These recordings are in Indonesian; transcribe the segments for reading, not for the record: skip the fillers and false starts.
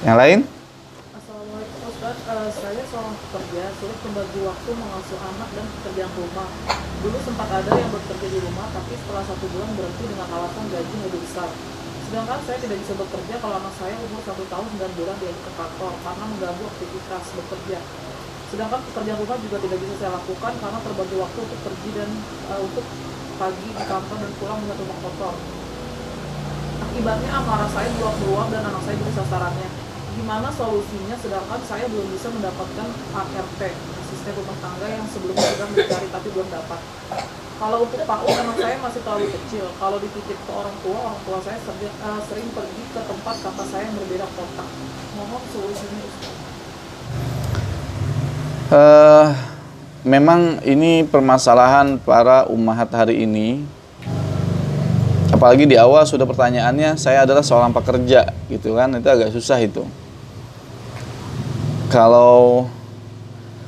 Yang lain? Assalamualaikum Ustaz. Saya seorang pekerja, sulit membagi waktu mengasuh anak dan pekerjaan rumah. Dulu sempat ada yang bekerja di rumah, tapi setelah 1 bulan berhenti dengan alasan gaji lebih besar. Sedangkan saya tidak bisa bekerja kalau anak saya umur 1 tahun 9 bulan diajak ke kantor karena mengganggu aktivitas bekerja. Sedangkan pekerjaan rumah juga tidak bisa saya lakukan karena terbagi waktu untuk pergi dan untuk pagi di kantor dan pulang dengan rumah kotor. Akibatnya amarah saya meluap-meluap dan anak saya jadi sasarannya. Gimana solusinya sedangkan saya belum bisa mendapatkan ART, asisten rumah tangga yang sebelumnya sudah mencari tapi belum dapat. Kalau untuk PAUD anak saya masih terlalu kecil. Kalau dititip ke orang tua saya sering pergi ke tempat kakak saya yang berbeda kota. Mohon solusinya Ustaz. Eh, Memang ini permasalahan para ummahat hari ini. Apalagi di awal sudah pertanyaannya, saya adalah seorang pekerja, gitu kan? Itu agak susah itu. Kalau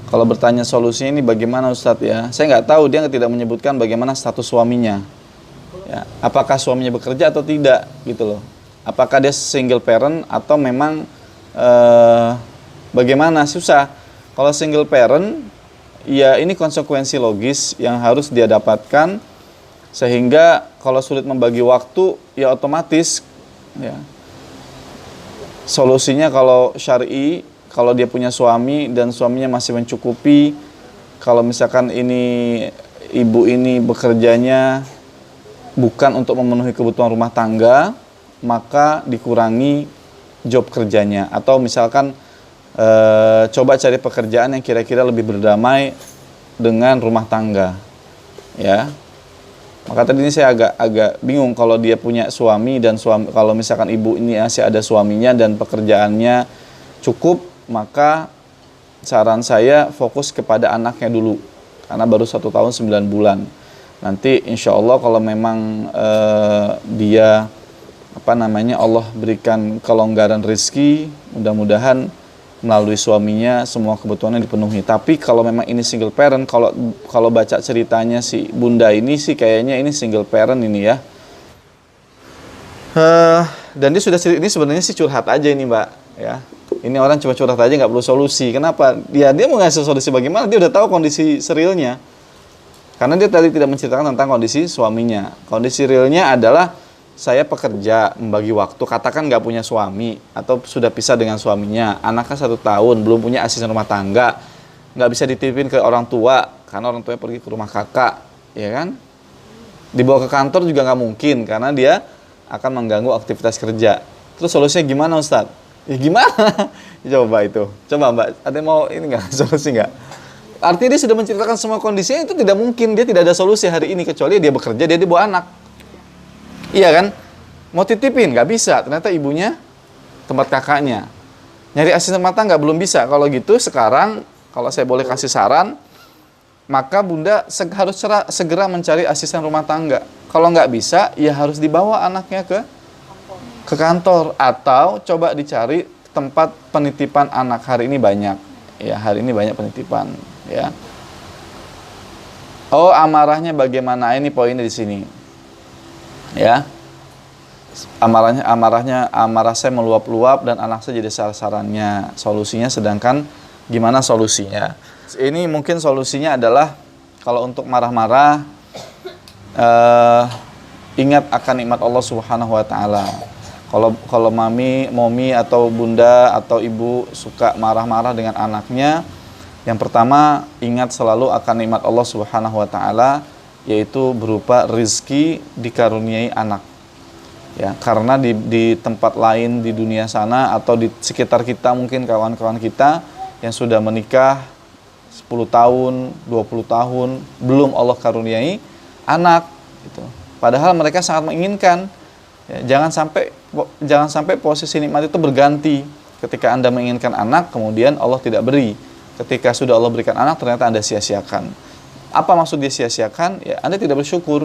kalau bertanya solusinya ini bagaimana Ustadz ya? Saya nggak tahu, dia tidak menyebutkan bagaimana status suaminya. Ya, apakah suaminya bekerja atau tidak, gitu loh. Apakah dia single parent atau memang eh, bagaimana? Susah. Kalau single parent, ya ini konsekuensi logis yang harus dia dapatkan, sehingga kalau sulit membagi waktu, ya otomatis ya solusinya kalau syar'i, kalau dia punya suami dan suaminya masih mencukupi, kalau misalkan ini ibu ini bekerjanya bukan untuk memenuhi kebutuhan rumah tangga, maka dikurangi job kerjanya, atau misalkan coba cari pekerjaan yang kira-kira lebih berdamai dengan rumah tangga, ya. Maka tadi ini saya agak bingung kalau dia punya suami dan kalau misalkan ibu ini masih ada suaminya dan pekerjaannya cukup, maka saran saya fokus kepada anaknya dulu karena baru 1 tahun 9 bulan. Nanti insya Allah kalau memang dia Allah berikan kelonggaran rezeki, mudah-mudahan melalui suaminya semua kebutuhannya dipenuhi. Tapi kalau memang ini single parent, kalau baca ceritanya si bunda ini sih kayaknya ini single parent ini ya. Dan dia sudah ini sebenarnya sih curhat aja ini Mbak ya. Ini orang cuma curhat aja nggak perlu solusi. Kenapa? Dia mau ngasih solusi bagaimana? Dia udah tahu kondisi realnya. Karena dia tadi tidak menceritakan tentang kondisi suaminya. Kondisi realnya adalah saya pekerja, membagi waktu, katakan nggak punya suami atau sudah pisah dengan suaminya, anaknya 1 tahun, belum punya asisten rumah tangga, nggak bisa dititipin ke orang tua karena orang tuanya pergi ke rumah kakak, ya kan? Dibawa ke kantor juga nggak mungkin karena dia akan mengganggu aktivitas kerja. Terus solusinya gimana Ustadz? Ya gimana? Coba itu, coba Mbak, ada yang mau ini nggak solusi nggak? Artinya dia sudah menceritakan semua kondisinya, itu tidak mungkin, dia tidak ada solusi hari ini kecuali dia bekerja, dia bawa anak. Iya kan? Mau titipin nggak bisa, ternyata ibunya tempat kakaknya. Nyari asisten rumah tangga belum bisa. Kalau gitu sekarang kalau saya boleh kasih saran, maka bunda harus segera mencari asisten rumah tangga. Kalau nggak bisa, ya harus dibawa anaknya ke kantor atau coba dicari tempat penitipan anak. Hari ini banyak, ya hari ini banyak penitipan, ya. Oh, amarahnya bagaimana? Ini poinnya di sini. Ya, amarah saya meluap-luap dan anak saya jadi sasarannya. Solusinya, sedangkan gimana solusinya? Ini mungkin solusinya adalah kalau untuk marah-marah, ingat akan nikmat Allah Subhanahu Wa Taala. Kalau momi atau bunda atau ibu suka marah-marah dengan anaknya, yang pertama ingat selalu akan nikmat Allah Subhanahu Wa Taala, yaitu berupa rizki dikaruniai anak, ya. Karena di tempat lain di dunia sana atau di sekitar kita mungkin kawan-kawan kita yang sudah menikah 10 tahun, 20 tahun belum Allah karuniai anak gitu. Padahal mereka sangat menginginkan, ya. Jangan sampai posisi nikmat itu berganti ketika Anda menginginkan anak kemudian Allah tidak beri. Ketika sudah Allah berikan anak ternyata Anda sia-siakan. Apa maksud dia sia-siakan? Ya, Anda tidak bersyukur.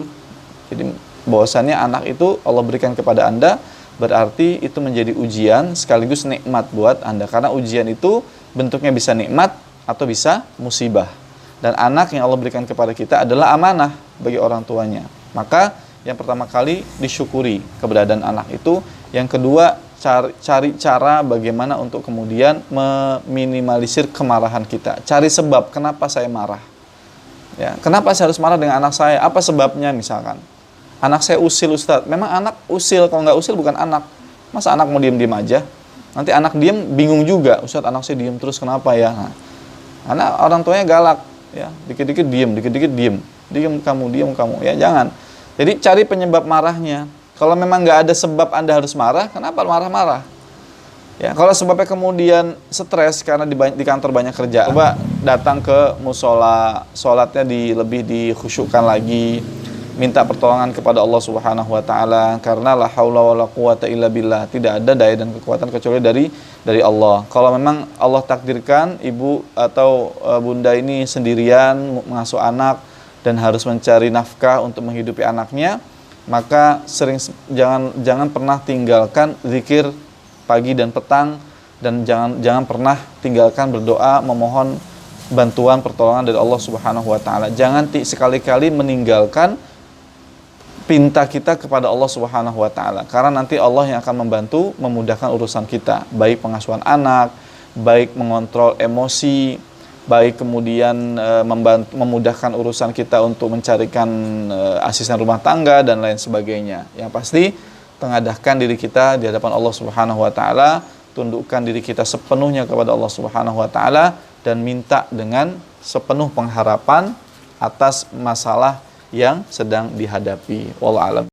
Jadi bahwasannya anak itu Allah berikan kepada Anda, berarti itu menjadi ujian sekaligus nikmat buat Anda. Karena ujian itu bentuknya bisa nikmat atau bisa musibah. Dan anak yang Allah berikan kepada kita adalah amanah bagi orang tuanya. Maka yang pertama kali disyukuri keberadaan anak itu. Yang kedua, cari cara bagaimana untuk kemudian meminimalisir kemarahan kita. Cari sebab kenapa saya marah. Ya, kenapa saya harus marah dengan anak saya? Apa sebabnya misalkan? Anak saya usil, Ustaz. Memang anak usil, kalau nggak usil bukan anak. Masa anak mau diem-diem aja? Nanti anak diem bingung juga. Ustaz, anak saya diem terus kenapa ya? Nah, anak orang tuanya galak, ya, dikit-dikit diem, dikit-dikit diem. Diem kamu, ya jangan. Jadi cari penyebab marahnya. Kalau memang nggak ada sebab Anda harus marah, kenapa marah-marah? Ya, kalau sebabnya kemudian stres karena di kantor banyak kerja, coba datang ke musola, sholatnya lebih dikhusyukkan lagi, minta pertolongan kepada Allah Subhanahu wa taala, karena la haula wala quwata illa billah, tidak ada daya dan kekuatan kecuali dari Allah. Kalau memang Allah takdirkan ibu atau bunda ini sendirian mengasuh anak dan harus mencari nafkah untuk menghidupi anaknya, maka jangan pernah tinggalkan zikir pagi dan petang, dan jangan pernah tinggalkan berdoa memohon bantuan pertolongan dari Allah Subhanahu wa taala. Jangan sekali-kali meninggalkan pinta kita kepada Allah Subhanahu wa taala, karena nanti Allah yang akan membantu memudahkan urusan kita, baik pengasuhan anak, baik mengontrol emosi, baik kemudian memudahkan urusan kita untuk mencarikan asisten rumah tangga dan lain sebagainya. Yang pasti tengadahkan diri kita di hadapan Allah Subhanahu wa taala, tundukkan diri kita sepenuhnya kepada Allah Subhanahu wa taala dan minta dengan sepenuh pengharapan atas masalah yang sedang dihadapi. Wallahu a'lam.